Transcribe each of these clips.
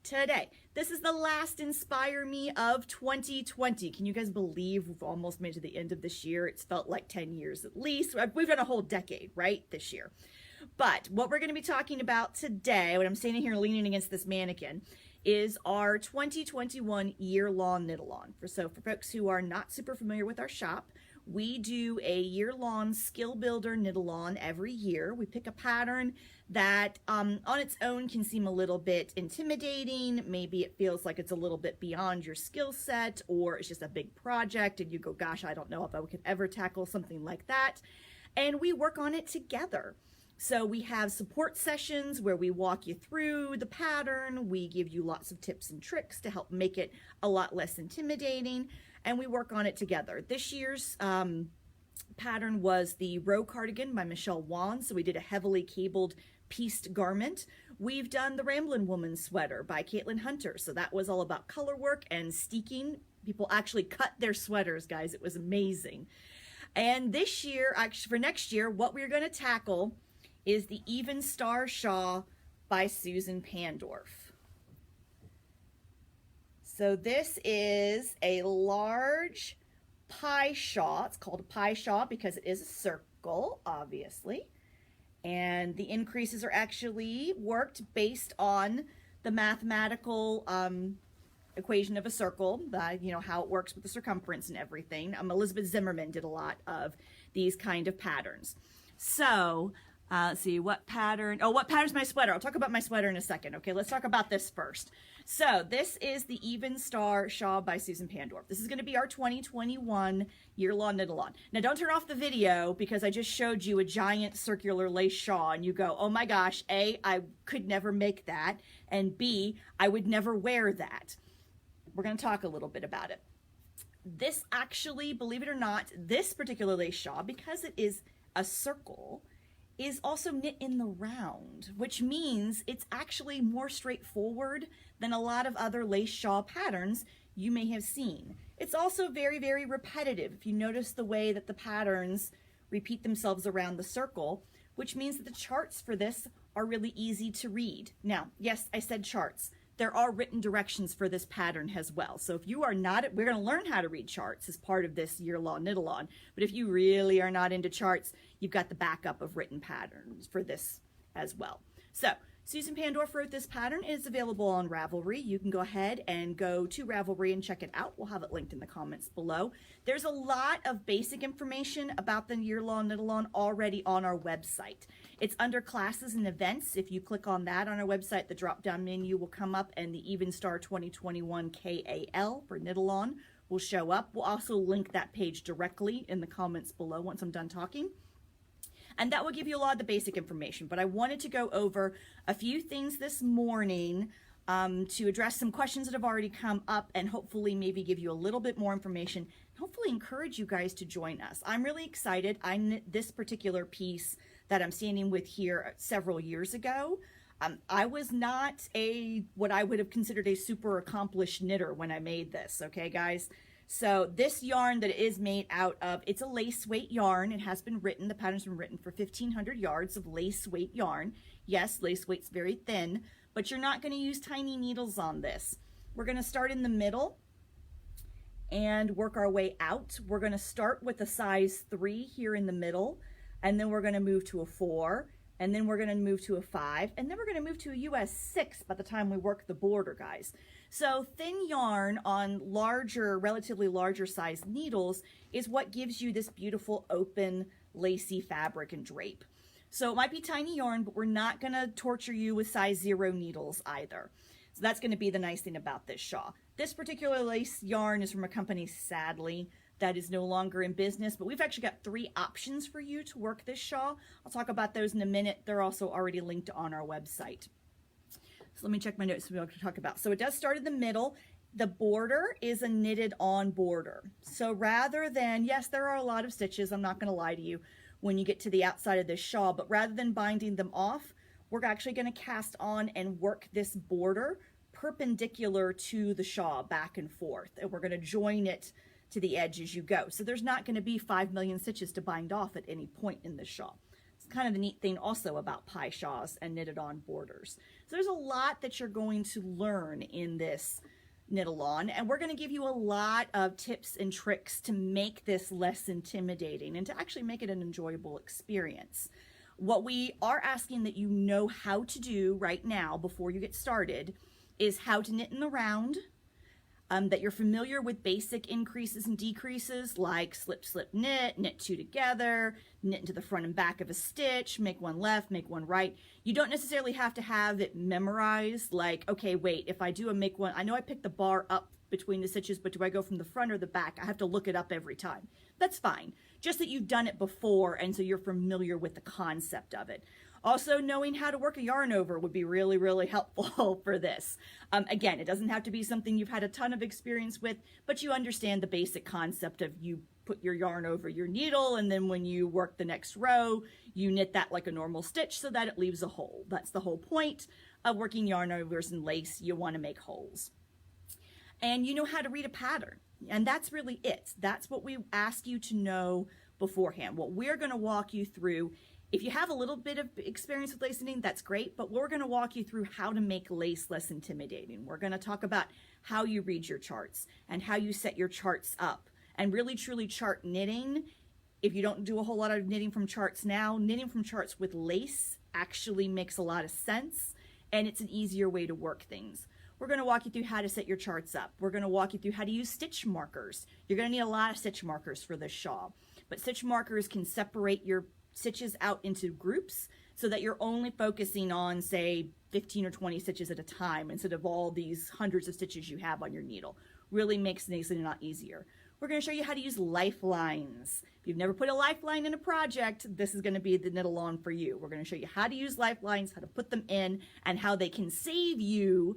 today. This is the last Inspire Me of 2020. Can you guys believe we've almost made it to the end of this year? It's felt like 10 years at least. We've done a whole decade, right, this year. But what we're going to be talking about today, when I'm standing here leaning against this mannequin, is our 2021 year-long knit-along. So for folks who are not super familiar with our shop, we do a year-long skill builder knit-along every year. We pick a pattern that on its own can seem a little bit intimidating. Maybe it feels like it's a little bit beyond your skill set, or it's just a big project and you go, gosh, I don't know if I could ever tackle something like that. And we work on it together. So we have support sessions where we walk you through the pattern. We give you lots of tips and tricks to help make it a lot less intimidating. And we work on it together. This year's pattern was the Row Cardigan by Michelle Wan. So we did a heavily cabled pieced garment. We've done the Ramblin' Woman sweater by Caitlin Hunter. So that was all about color work and steeking. People actually cut their sweaters, guys. It was amazing. And this year, actually for next year, what we're going to tackle is the Evenstar Shawl by Susan Pandorff. So this is a large pie shawl. It's called a pie shawl because it is a circle, obviously. And the increases are actually worked based on the mathematical equation of a circle, how it works with the circumference and everything. Elizabeth Zimmerman did a lot of these kind of patterns. So let's see, what pattern? Oh, what pattern's my sweater? I'll talk about my sweater in a second. Okay, let's talk about this first. So this is the Evenstar Shawl by Susan Pandorff. This is going to be our 2021 year-long knit-along. Now, don't turn off the video because I just showed you a giant circular lace shawl and you go, oh my gosh, A, I could never make that, and B, I would never wear that. We're going to talk a little bit about it. This actually, believe it or not, this particular lace shawl, because it is a circle, is also knit in the round, which means it's actually more straightforward than a lot of other lace shawl patterns you may have seen. It's also very, very repetitive. If you notice the way that the patterns repeat themselves around the circle, which means that the charts for this are really easy to read. Now, yes, I said charts. There are written directions for this pattern as well. So if you are not, we're going to learn how to read charts as part of this year-long knit-along. But if you really are not into charts, you've got the backup of written patterns for this as well. So Susan Pandorff wrote this pattern. It is available on Ravelry. You can go ahead and go to Ravelry and check it out. We'll have it linked in the comments below. There's a lot of basic information about the year-long knit-along already on our website. It's under classes and events. If you click on that on our website, the drop-down menu will come up and the Evenstar 2021 KAL for knit-along will show up. We'll also link that page directly in the comments below once I'm done talking. And that will give you a lot of the basic information. But I wanted to go over a few things this morning to address some questions that have already come up and hopefully maybe give you a little bit more information. Hopefully encourage you guys to join us. I'm really excited. I knit this particular piece that I'm standing with here several years ago. I was not what I would have considered a super accomplished knitter when I made this, okay guys? So this yarn that it is made out of, it's a lace weight yarn. It has been written, the pattern's been written for 1,500 yards of lace weight yarn. Yes, lace weight's very thin, but you're not going to use tiny needles on this. We're going to start in the middle and work our way out. We're going to start with a size 3 here in the middle, and then we're going to move to a 4, and then we're going to move to a 5, and then we're going to move to a US 6 by the time we work the border, guys. So thin yarn on larger, relatively larger size needles is what gives you this beautiful open lacy fabric and drape. So it might be tiny yarn, but we're not going to torture you with size 0 needles either. So that's going to be the nice thing about this shawl. This particular lace yarn is from a company, sadly, that is no longer in business, but we've actually got 3 options for you to work this shawl. I'll talk about those in a minute. They're also already linked on our website. So let me check my notes to be able to talk about. So it does start in the middle. The border is a knitted on border. So rather than, yes, there are a lot of stitches, I'm not going to lie to you, when you get to the outside of this shawl, but rather than binding them off, we're actually going to cast on and work this border perpendicular to the shawl back and forth. And we're going to join it to the edge as you go. So there's not going to be 5 million stitches to bind off at any point in the shawl. So kind of the neat thing also about pie shawls and knitted on borders. So there's a lot that you're going to learn in this knit-along, and we're going to give you a lot of tips and tricks to make this less intimidating and to actually make it an enjoyable experience. What we are asking that you know how to do right now before you get started is how to knit in the round, that you're familiar with basic increases and decreases like slip, slip, knit, knit two together, knit into the front and back of a stitch, make one left, make one right. You don't necessarily have to have it memorized, like, okay, wait, if I do a make one, I know I pick the bar up between the stitches, but do I go from the front or the back? I have to look it up every time. That's fine. Just that you've done it before, and so you're familiar with the concept of it. Also, knowing how to work a yarn over would be really, really helpful for this. Again, it doesn't have to be something you've had a ton of experience with, but you understand the basic concept of you put your yarn over your needle, and then when you work the next row, you knit that like a normal stitch so that it leaves a hole. That's the whole point of working yarn overs and lace. You want to make holes. And you know how to read a pattern, and that's really it. That's what we ask you to know beforehand. What we're going to walk you through, if you have a little bit of experience with lace knitting, that's great, but we're going to walk you through how to make lace less intimidating. We're going to talk about how you read your charts and how you set your charts up, and really truly chart knitting. If you don't do a whole lot of knitting from charts now, knitting from charts with lace actually makes a lot of sense, and it's an easier way to work things. We're going to walk you through how to set your charts up. We're going to walk you through how to use stitch markers. You're going to need a lot of stitch markers for this shawl, but stitch markers can separate your stitches out into groups so that you're only focusing on, say, 15 or 20 stitches at a time instead of all these hundreds of stitches you have on your needle. Really makes things a lot easier. We're going to show you how to use lifelines. If you've never put a lifeline in a project, this is going to be the knit-along for you. We're going to show you how to use lifelines, how to put them in, and how they can save you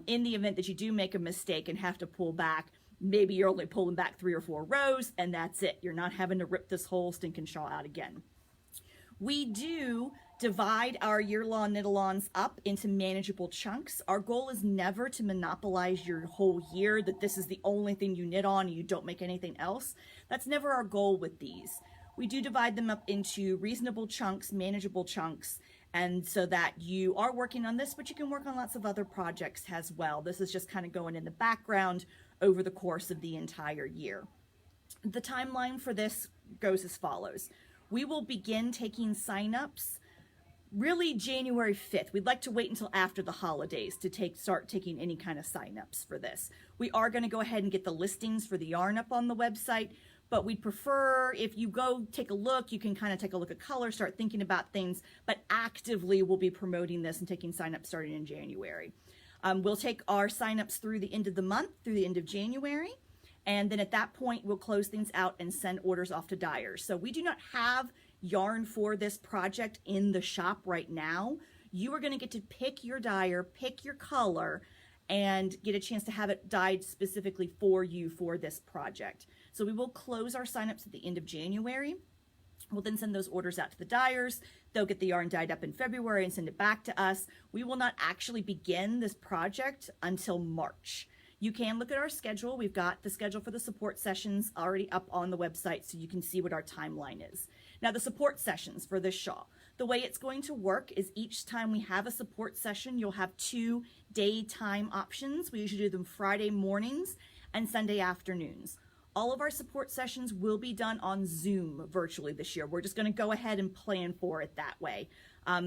in the event that you do make a mistake and have to pull back. Maybe you're only pulling back 3 or 4 rows, and that's it. You're not having to rip this whole stinking shawl out again. We do divide our year-long knit-alongs up into manageable chunks. Our goal is never to monopolize your whole year, that this is the only thing you knit on and you don't make anything else. That's never our goal with these. We do divide them up into reasonable chunks, manageable chunks, and so that you are working on this, but you can work on lots of other projects as well. This is just kind of going in the background over the course of the entire year. The timeline for this goes as follows. We will begin taking signups really January 5th. We'd like to wait until after the holidays to start taking any kind of signups for this. We are going to go ahead and get the listings for the yarn up on the website, but we'd prefer if you go take a look, you can kind of take a look at color, start thinking about things, but actively we'll be promoting this and taking signups starting in January. We'll take our signups through the end of the month, through the end of January, and then at that point we'll close things out and send orders off to dyers. So we do not have yarn for this project in the shop right now. You are going to get to pick your dyer, pick your color, and get a chance to have it dyed specifically for you for this project. So we will close our signups at the end of January. We'll then send those orders out to the dyers. They'll get the yarn dyed up in February and send it back to us. We will not actually begin this project until March. You can look at our schedule. We've got the schedule for the support sessions already up on the website so you can see what our timeline is. Now, the support sessions for this shawl, the way it's going to work is each time we have a support session, you'll have 2 daytime options. We usually do them Friday mornings and Sunday afternoons. All of our support sessions will be done on Zoom virtually this year. We're just going to go ahead and plan for it that way.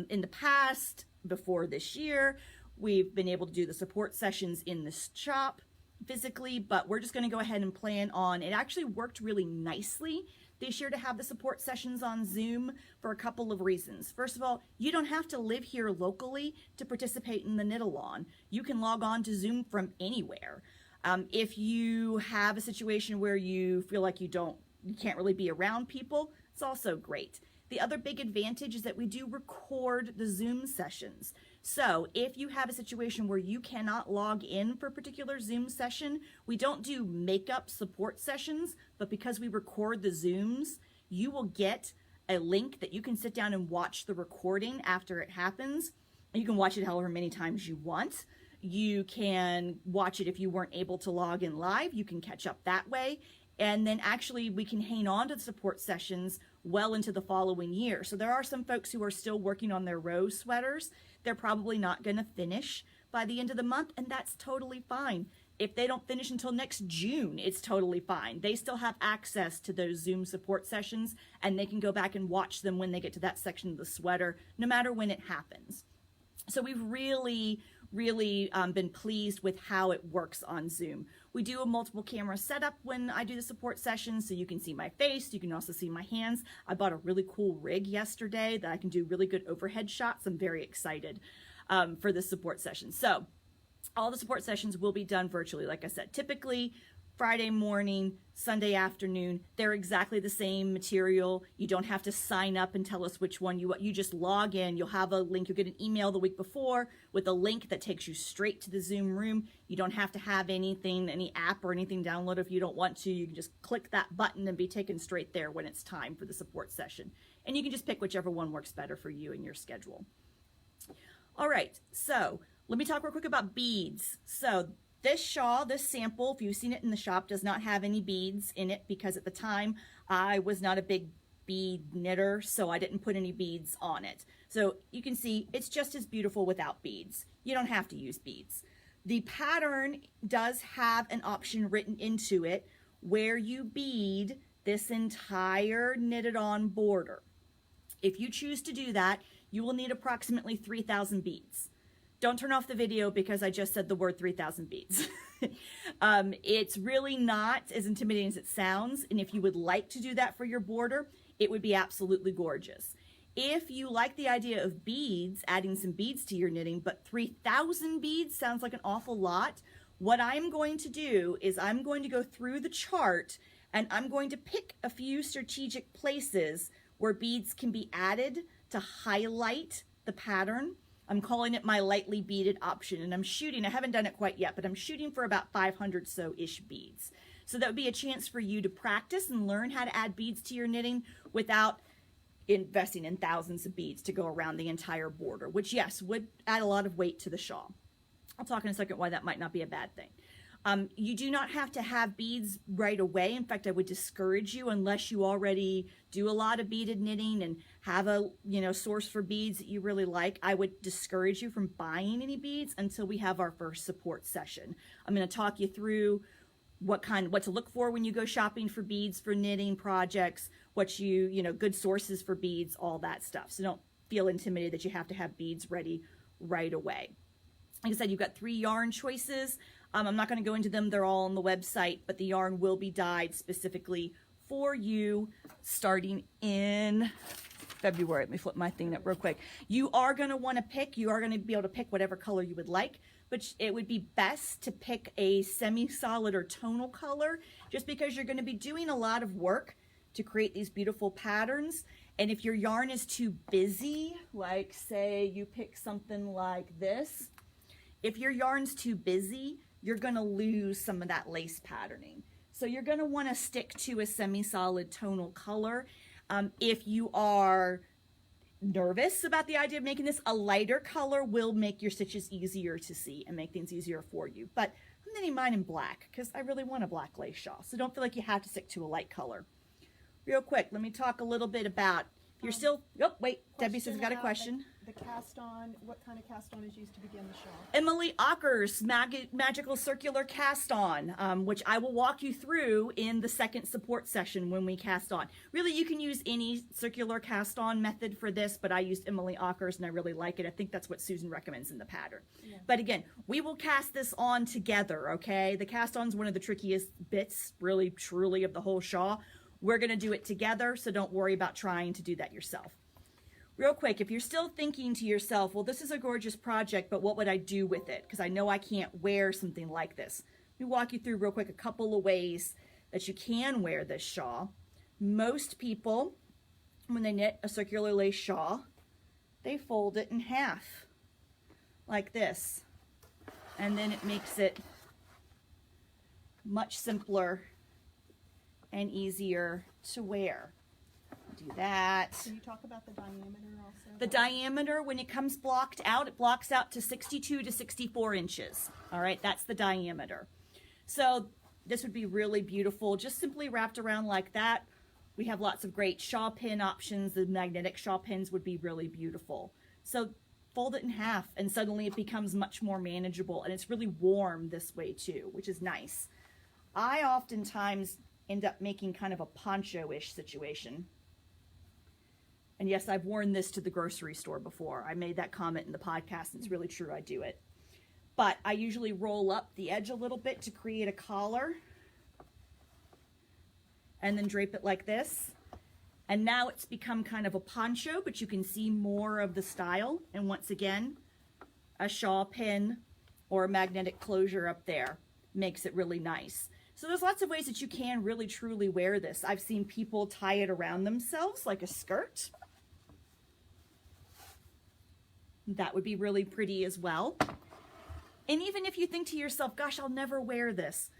In the past, before this year, we've been able to do the support sessions in the shop physically, but we're just going to go ahead and plan on, it actually worked really nicely this year to have the support sessions on Zoom for a couple of reasons. First of all, you don't have to live here locally to participate in the knit-along. You can log on to Zoom from anywhere. If you have a situation where you feel like you can't really be around people, it's also great. The other big advantage is that we do record the Zoom sessions. So if you have a situation where you cannot log in for a particular Zoom session, we don't do makeup support sessions, but because we record the Zooms, you will get a link that you can sit down and watch the recording after it happens. You can watch it however many times you want. You can watch it if you weren't able to log in live. You can catch up that way. And then actually we can hang on to the support sessions well into the following year. So there are some folks who are still working on their rose sweaters. They're probably not going to finish by the end of the month, and that's totally fine. If they don't finish until next June, it's totally fine. They still have access to those Zoom support sessions, and they can go back and watch them when they get to that section of the sweater, no matter when it happens. So we've really been pleased with how it works on Zoom. We do a multiple camera setup when I do the support session, so you can see my face, you can also see my hands. I bought a really cool rig yesterday that I can do really good overhead shots. I'm very excited for this support session. So all the support sessions will be done virtually. Like I said, typically Friday morning, Sunday afternoon, they're exactly the same material. You don't have to sign up and tell us which one you want. You just log in. You'll have a link. You'll get an email the week before with a link that takes you straight to the Zoom room. You don't have to have anything, any app or anything downloaded if you don't want to. You can just click that button and be taken straight there when it's time for the support session. And you can just pick whichever one works better for you and your schedule. All right, so let me talk real quick about beads. So this shawl, this sample, if you've seen it in the shop, does not have any beads in it because at the time I was not a big bead knitter, so I didn't put any beads on it. So you can see it's just as beautiful without beads. You don't have to use beads. The pattern does have an option written into it where you bead this entire knitted on border. If you choose to do that, you will need approximately 3,000 beads. Don't turn off the video because I just said the word 3,000 beads. It's really not as intimidating as it sounds, and if you would like to do that for your border, it would be absolutely gorgeous. If you like the idea of beads, adding some beads to your knitting, but 3,000 beads sounds like an awful lot, what I'm going to do is I'm going to go through the chart and I'm going to pick a few strategic places where beads can be added to highlight the pattern. I'm calling it my lightly beaded option, and I'm shooting, I haven't done it quite yet, but I'm shooting for about 500 so-ish beads. So that would be a chance for you to practice and learn how to add beads to your knitting without investing in thousands of beads to go around the entire border, which yes, would add a lot of weight to the shawl. I'll talk in a second why that might not be a bad thing. You do not have to have beads right away. In fact, I would discourage you unless you already do a lot of beaded knitting and have a source for beads that you really like. I would discourage you from buying any beads until we have our first support session. I'm going to talk you through what to look for when you go shopping for beads for knitting projects, good sources for beads, all that stuff. So don't feel intimidated that you have to have beads ready right away. Like I said, you've got 3 yarn choices. I'm not going to go into them. They're all on the website, but the yarn will be dyed specifically for you starting in February. Let me flip my thing up real quick. You are going to be able to pick whatever color you would like, but it would be best to pick a semi-solid or tonal color just because you're going to be doing a lot of work to create these beautiful patterns. And if your yarn is too busy, like say you pick something like this, if your yarn's too busy, you're going to lose some of that lace patterning. So you're going to want to stick to a semi-solid tonal color. If you are nervous about the idea of making this, a lighter color will make your stitches easier to see and make things easier for you. But I'm knitting mine in black because I really want a black lace shawl. So don't feel like you have to stick to a light color. Real quick, let me talk a little bit about, if you're still, oh wait, Debbie says, got a question. The cast on, what kind of cast on is used to begin the shawl? Emily Ocker's magical circular cast on, which I will walk you through in the second support session when we cast on. Really, you can use any circular cast on method for this, but I used Emily Ocker's and I really like it. I think that's what Susan recommends in the pattern. Yeah. But again, we will cast this on together, okay? The cast on is one of the trickiest bits, really, truly, of the whole shawl. We're going to do it together, so don't worry about trying to do that yourself. Real quick, if you're still thinking to yourself, well, this is a gorgeous project, but what would I do with it? Because I know I can't wear something like this. Let me walk you through real quick a couple of ways that you can wear this shawl. Most people, when they knit a circular lace shawl, they fold it in half, like this. And then it makes it much simpler and easier to wear. Do that. Can you talk about the diameter also? The diameter, when it comes blocked out, it blocks out to 62 to 64 inches. All right, that's the diameter. So this would be really beautiful, just simply wrapped around like that, We have lots of great shawl pin options. The magnetic shawl pins would be really beautiful. So fold it in half and suddenly it becomes much more manageable, and it's really warm this way too, which is nice. I oftentimes end up making kind of a poncho-ish situation. And yes, I've worn this to the grocery store before. I made that comment in the podcast, and it's really true, I do it. But I usually roll up the edge a little bit to create a collar and then drape it like this. And now it's become kind of a poncho, but you can see more of the style. And once again, a shawl pin or a magnetic closure up there makes it really nice. So there's lots of ways that you can really truly wear this. I've seen people tie it around themselves like a skirt. That would be really pretty as well. And even if you think to yourself, gosh, I'll never wear this.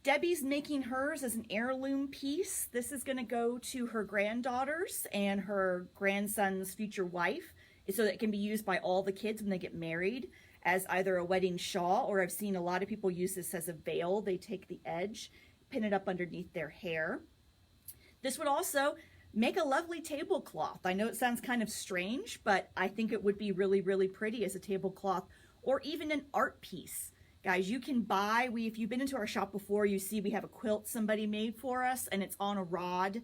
Debbie's making hers as an heirloom piece. This is going to go to her granddaughters and her grandson's future wife, so that it can be used by all the kids when they get married as either a wedding shawl, or I've seen a lot of people use this as a veil. They take the edge, pin it up underneath their hair. This would also make a lovely tablecloth. I know it sounds kind of strange, but I think it would be really, really pretty as a tablecloth, or even an art piece. Guys, you can buy, if you've been into our shop before, you see we have a quilt somebody made for us, and it's on a rod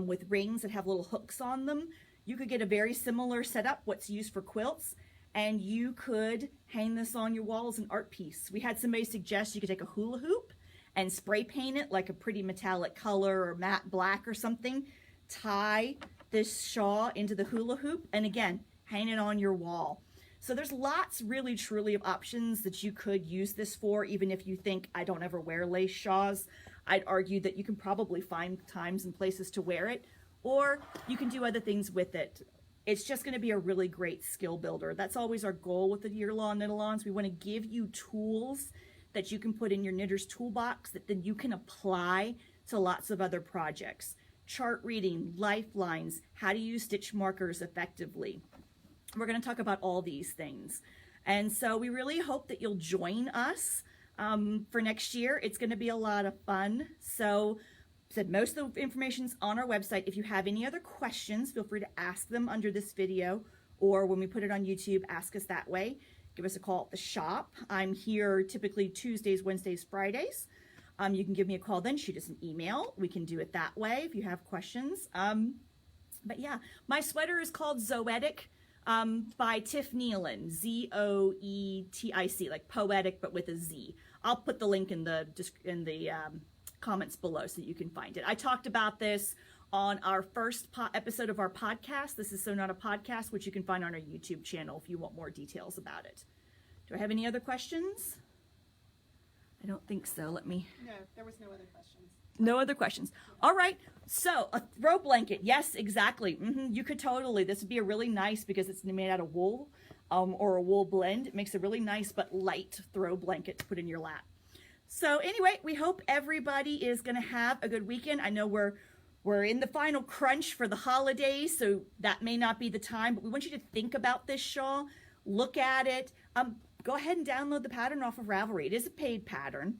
with rings that have little hooks on them. You could get a very similar setup, what's used for quilts, and you could hang this on your wall as an art piece. We had somebody suggest you could take a hula hoop and spray paint it like a pretty metallic color or matte black or something, tie this shawl into the hula hoop, and again, hang it on your wall. So there's lots really truly of options that you could use this for, even if you think, I don't ever wear lace shawls. I'd argue that you can probably find times and places to wear it, or you can do other things with it. It's just going to be a really great skill builder. That's always our goal with the Year-long Knit-alongs. We want to give you tools that you can put in your knitter's toolbox that then you can apply to lots of other projects. Chart reading, lifelines, how to use stitch markers effectively. We're going to talk about all these things. And so we really hope that you'll join us for next year. It's going to be a lot of fun. So said most of the information's on our website. If you have any other questions, feel free to ask them under this video, or when we put it on YouTube, ask us that way. Give us a call at the shop. I'm here typically Tuesdays, Wednesdays, Fridays. You can give me a call then, shoot us an email. We can do it that way if you have questions. But yeah, my sweater is called Zoetic by Tiff Nealon, Z-O-E-T-I-C, like poetic but with a Z. I'll put the link in the comments below so you can find it. I talked about this on our first episode of our podcast. This is So Not a Podcast, which you can find on our YouTube channel if you want more details about it. Do I have any other questions? I don't think so. Let me... No, there was no other questions. No other questions. All right. So a throw blanket. Yes, exactly. You could totally. This would be a really nice, because it's made out of wool or a wool blend. It makes a really nice but light throw blanket to put in your lap. So anyway, we hope everybody is going to have a good weekend. I know we're in the final crunch for the holidays, so that may not be the time, but we want you to think about this shawl, look at it. Go ahead and download the pattern off of Ravelry. It is a paid pattern,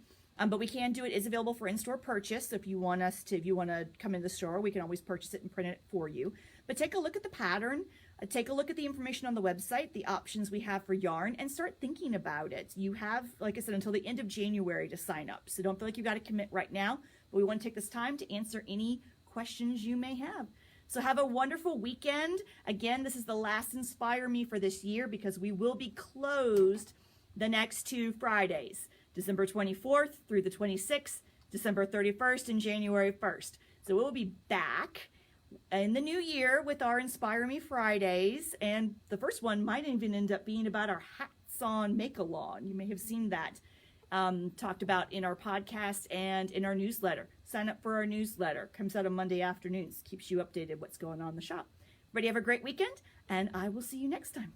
but we can do it. It is available for in-store purchase. So if you want to come into the store, we can always purchase it and print it for you. But take a look at the pattern, take a look at the information on the website, the options we have for yarn, and start thinking about it. You have, like I said, until the end of January to sign up. So don't feel like you've got to commit right now, but we want to take this time to answer any questions you may have. So have a wonderful weekend. Again, this is the last Inspire Me for this year, because we will be closed the next 2 Fridays, December 24th through the 26th, December 31st, and January 1st. So we'll be back in the new year with our Inspire Me Fridays, and the first one might even end up being about our hats on make-along. You may have seen that talked about in our podcast and in our newsletter. Sign up for our newsletter. Comes out on Monday afternoons. Keeps you updated what's going on in the shop. Everybody have a great weekend, and I will see you next time.